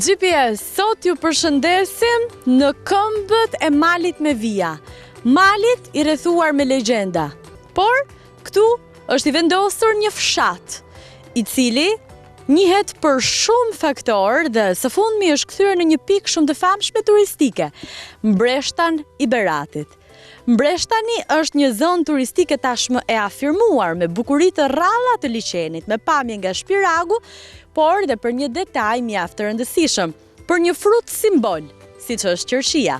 GPS, sot ju përshëndesim në këmbët e malit me vija. Malit i rrethuar me legjenda. Por, këtu është i vendosur një fshat, i cili njihet për shumë faktorë dhe së fundmi është kthyer në një pikë shumë të famshme turistike, Mbreshtan i Beratit. Mbreshtani është një zonë turistike tashmë e afirmuar me bukuri të rralla të liçenit, me pamje nga shpiragu, por dhe për një detaj mjaft të rëndësishëm, për një frut simbol, siç është qershia.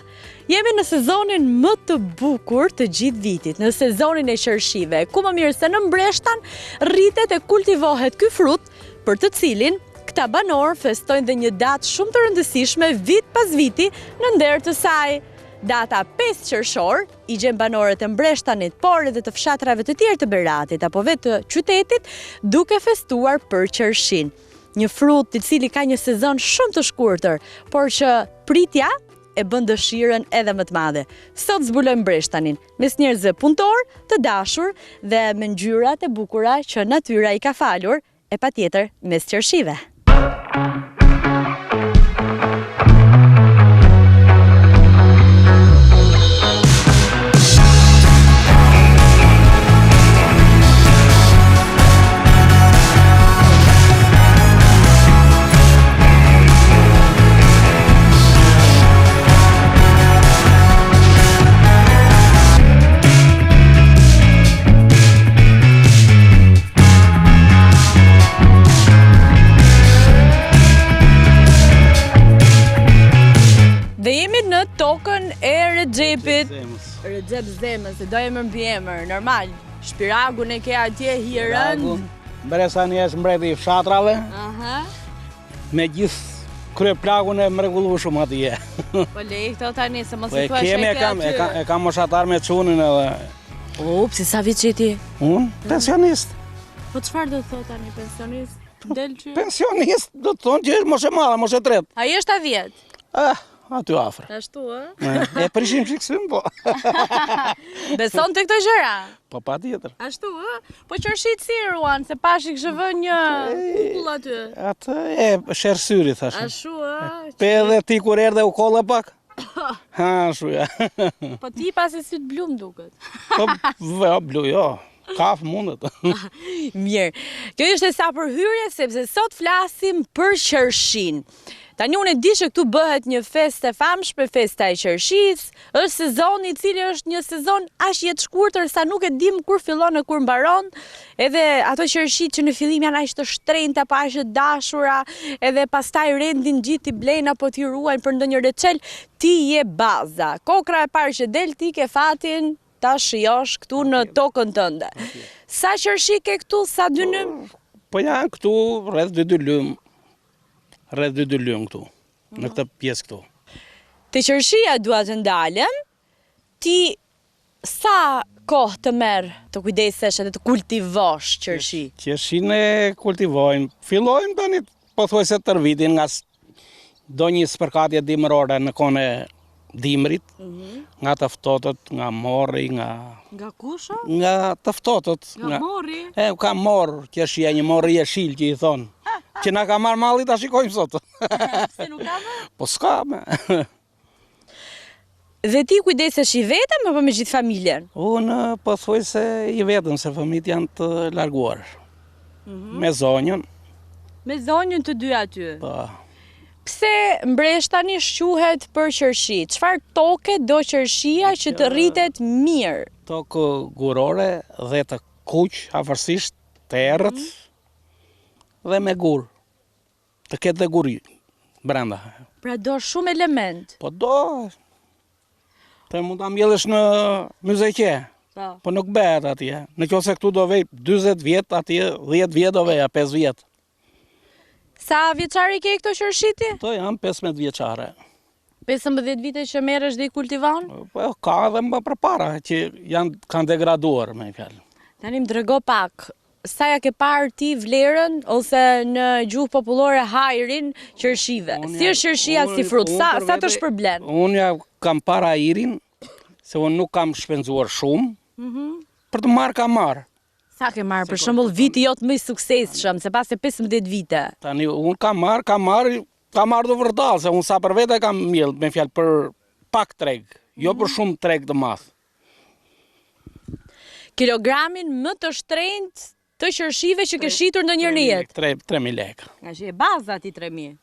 Jemi në sezonin më të bukur të gjithë vitit, në sezonin e qershive, ku më mirë se në Mbreshtan rritet e kultivohet ky frut, për të cilin këta banor festojnë dhe një datë shumë të rëndësishme vit pas viti në nder të saj. Data 5 qershor i gjen banorët e Mbreshtanit, por edhe të fshatrave të tjerë të Beratit apo vetë të qytetit duke festuar për qershin. Një frut i cili ka një sezon shumë të shkurtër, por që pritja e bën dëshirën edhe më të madhe. Sot zbulojmë Mbreshtanin mes njerëzve punëtor, të dashur dhe me ngjyrat e bukura që natyra i ka falur, e patjetër mes qershive. Dhe jemi në tokën e Recep Zemës, se do jemi mbi emër, normal. Shpiragun e ke atje hirën. Mbreshani është mbreti i fshatrave, me gjithë kryeplagun e mrekullueshëm atje. Po lej këto tani, se mos i thua Kemi e kam moshatar me çunin edhe. Pse sa vit që ti? Unë? Pensionist. Po çfarë do të thot tani pensionist? Del që... Pensionist do të thonë që është moshe madhe, moshe tret. Ai është 80. Aty afër. Ashtu, E prishim çiksim po. Beson të këto gjëra? Po patjetër. Ashtu, po qershit si ruan, se pashi kishte vënë një kukull aty. Atë e shersyri thash. Ashtu, Pe edhe ti kur erdhe u kolla pak. Ashtu ja. Po ti pasi sy të blum duket. Po blu jo. Kaf mundet. Mirë. Kjo ishte sa për hyrje, sepse sot flasim për qershin. Tani unë e di që këtu bëhet një festë e famshme, festa e qershisë, është sezoni i cili është një sezon aq i shkurtër sa nuk e dim kur fillon e kur mbaron, edhe ato qershit që në fillim janë aq të shtrenjta, pa aq të dashura, edhe pastaj rendin gjithë i blejnë apo t'i ruajnë për ndonjë recel, ti je baza. Kokra e parë që del ti ke fatin ta shijosh këtu në tokën tënde. Sa qershi ke këtu, sa dynym? Po janë këtu rreth 2 lym. Rreth 2 lym këtu, në këtë pjesë këtu. Te qershia dua të ndalem, ti sa kohë të merr të kujdesesh edhe të kultivosh qershi? Qershin e kultivojmë. Fillojmë tani pothuajse tër vitin nga do një spërkatje dimërore në kohën e dimrit, nga të ftohtot, nga morri, nga... Nga kusha? Nga të ftohtot. Nga morri? Ka morr qershia, një morr i jeshil që i thonë. Që na ka marrë malli ta shikojmë sot. Pse nuk ka më? Po s'ka më. Dhe ti kujdesesh i vetëm apo me gjithë familjen? Unë pothuajse i vetëm, se fëmijët janë të larguar. Me zonjën. Me zonjën të dy aty. Po. Pse Mbreshtani shquhet për qershi? Çfarë toke do qershia që të rritet mirë? Tokë gurore dhe të kuq, afërsisht të errët dhe me gur. Të ketë dhe guri brenda. Pra do shumë element. Po do. Të mund ta mbjellësh në muzeqe. Po nuk bëhet atje. Nëse këtu do vej 40 vjet, atje 10 vjet do veja, 5 vjet. Sa vjeçari ke këto qershiti? Këto janë 15 vjeçare. 15 vite që merresh dhe i kultivon? Po ka edhe më përpara që kanë degraduar, me fjalë. Tani më trego pak, sa ja ke parë ti vlerën ose në gjuhë popullore hajrin qershive? Si është qershia si frut? Sa të shpërblen? Unë ja kam parë ajrin, se unë nuk kam shpenzuar shumë, për të marrë kam marrë. Sa ke marrë, për shembull, viti jot më i suksesshëm, se pas e 15 vite? Tani, unë kam marrë Kam ardhur vërtet, se unë sa për vete kam miell, me fjalë për pak treg, jo për shumë treg të madh. Kilogramin më të shtrenjtë të qershive që ke shitur ndonjëherë në jetë? 3.000 lekë. Nga që e baza ati 3.000.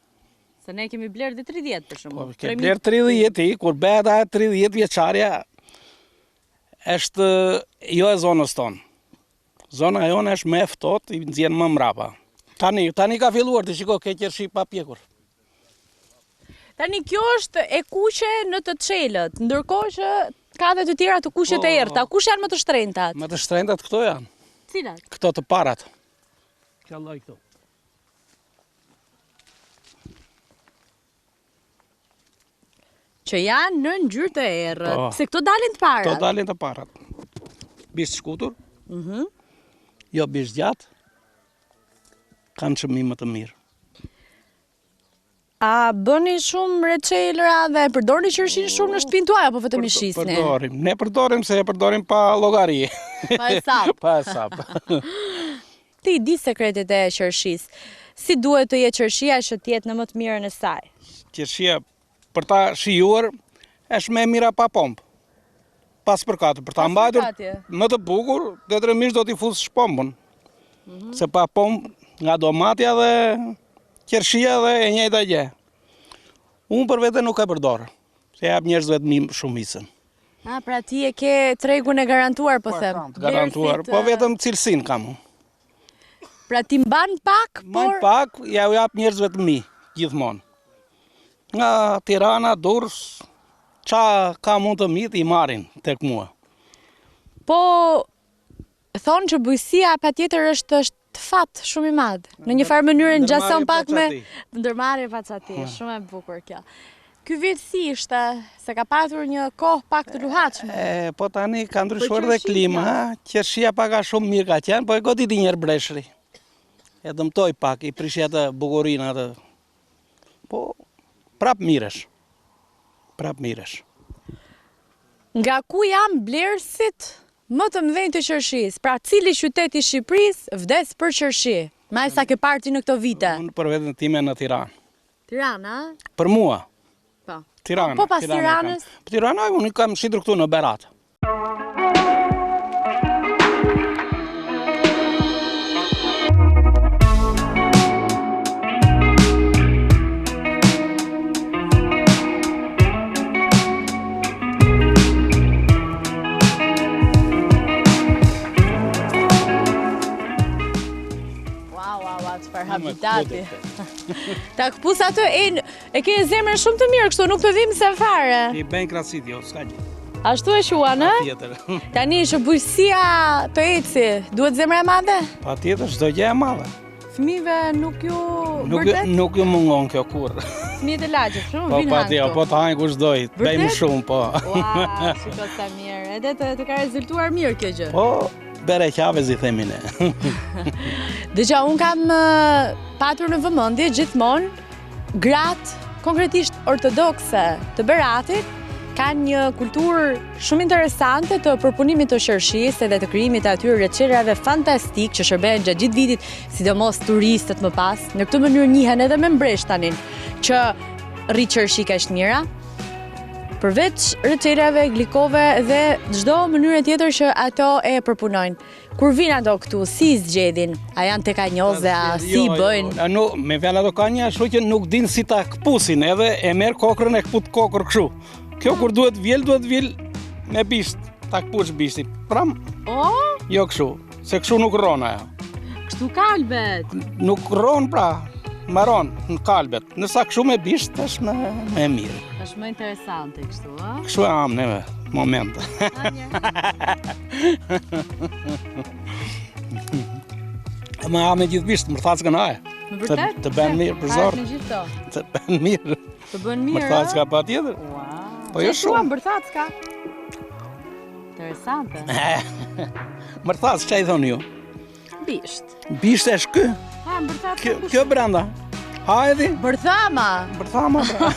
Se ne kemi bler dhe 30 për shumë. Po, ke bler 30 i, kur bëhet ajo 30 vjeçarja, është jo e zonës tonë. Zona jonë është më e ftohtë, i nxjerr më mrapa. Tani ka filluar të shiko ke qershi pa pjekur. Tani kjo është e kuqe në të çelët, ndërkohë që ka dhe të tjera të kuqe të errta. Kush janë më të shtrenjtat? Më të shtrenjtat këto janë. Cilat? Këto të parat. Kjo lloj këto. Që janë në ngjyrë të errët. Se këto dalin të parat. Këto dalin të parat. Bisht shkutur. Jo bisht gjatë. Kanë çmim më të mirë. A bëni shumë reçelra dhe e përdorni qershin shumë në shtëpinë tuaj apo vetëm i shisni? Përdorim. Ne përdorim se e përdorim pa llogari. Pa e sap. Pa e sap. Ti di sekretet e qershisë. Si duhet të jetë qershia që të jetë në më të mirën e saj? Qershia për ta shijuar është më e mira pa pompë. Pas përkatër, për ta mbajtur më të bukur, detyrimisht do t'i fusësh pompën. Se pa pompë nga domatja dhe qershia dhe e njëjta gjë. Unë për vete nuk e përdor, se jap njerëzve të shumicën. Pra ti e ke tregun e garantuar, po them. Garantuar, po vetëm cilësinë kam unë. Pra ti mban pak, por... Mban pak, ja u jap njerëzve të mi, gjithmonë. Nga Tirana, Durrës, qa ka mund të mi i marrin tek mua. Po, thonë që bujësia patjetër është fat shumë i madh. Në një farë mënyrë ngjason pak me ndërmarrje pacati. Shumë e bukur kjo. Ky vit si ishte? Se ka patur një kohë pak të luhatshme. Po tani ka ndryshuar dhe klima, qershia pak a shumë mirë ka qenë, po e goditi një herë breshri. E dëmtoi pak, i prishi atë bukurinë atë. Po prap miresh. Prap miresh. Nga ku janë blerësit më të mëdhenj të qershisë? Pra cili qytet i Shqipërisë vdes për qershi? Më sa ke parti në këto vite? Unë për veten time në Tiranë. Tirana? Për mua. Po. Tirana. Po pas Tiranës? Tirana unë kam shitur këtu në Berat. Habitati. Ta këpus atë, e ke zemrën shumë të mirë kështu, nuk të dhimë se fare. I bëjnë krasit, jo, s'ka gjë. Ashtu e shuan, e? Tjetër. Tani që bujësia të eci, duhet zemrë e madhe? Pa tjetër, çdo gjë e madhe. Fëmijëve nuk ju bërdet? Nuk ju mungon kjo kur. Fëmijët e lagjit, shumë Po vinë pa tjetër, po të hajnë kush doj, bëjmë shumë, po. Ua, shiko sa mirë, edhe të ka rezultuar mirë kjo gjë. Po, bere qavez i themi ne. Dëgja, unë kam patur në vëmendje gjithmonë gratë konkretisht ortodokse të Beratit kanë një kulturë shumë interesante të përpunimit të qershisë edhe të krijimit të atyre reçelrave fantastik që shërben gjatë gjithë vitit, sidomos turistët më pas. Në këtë mënyrë njihen edhe me mbreshtanin që rri qershi kaq mira. Përveç reçelrave, glikove dhe çdo mënyrë tjetër që ato e përpunojnë. Kur vinë ato këtu, si zgjedhin? A janë tek anjoze, si bëjnë? Me fjalë ato kanë një ashtu që nuk dinë si ta kpusin, edhe e merr kokrën e kput kokër kështu. Kjo kur duhet vjel me bisht, ta kpush bishtin. Pram? Jo kështu, se kështu nuk rron ajo. Kështu kalbet? Nuk rron pra, maron në kalbet. Nësa kështu me bisht, është më e mirë. Është më interesante kështu, a? Kështu e am neve, moment. Më ha me gjithë bisht, mërthackën haje. Më vërtet? Të bën mirë për zor. Të bën mirë. Të bën mirë. Mërthacka pa tjetër. Po jo shumë. Mërthacka. Interesante. Mërthac, ç'a i thoni ju? Bisht. Bisht është ky? Ha, mërthacka. Kjo brenda. Hajdi. Bërthama. Bërthama, bra.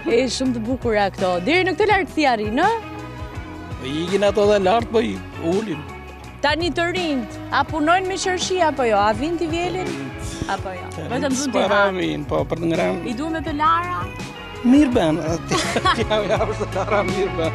E shumë të bukura këto. Deri në këtë lartësi arrin, ë? Po ikin ato dhe lart, po i ulin. Tani të rinjt, a punojnë me qershi apo jo? A vinë t'i vjelin? Apo jo? Vetëm duhet të Sparamin, po për të ngrënë. I duhet të Lara? Mirë bën. Ja, mirë bën.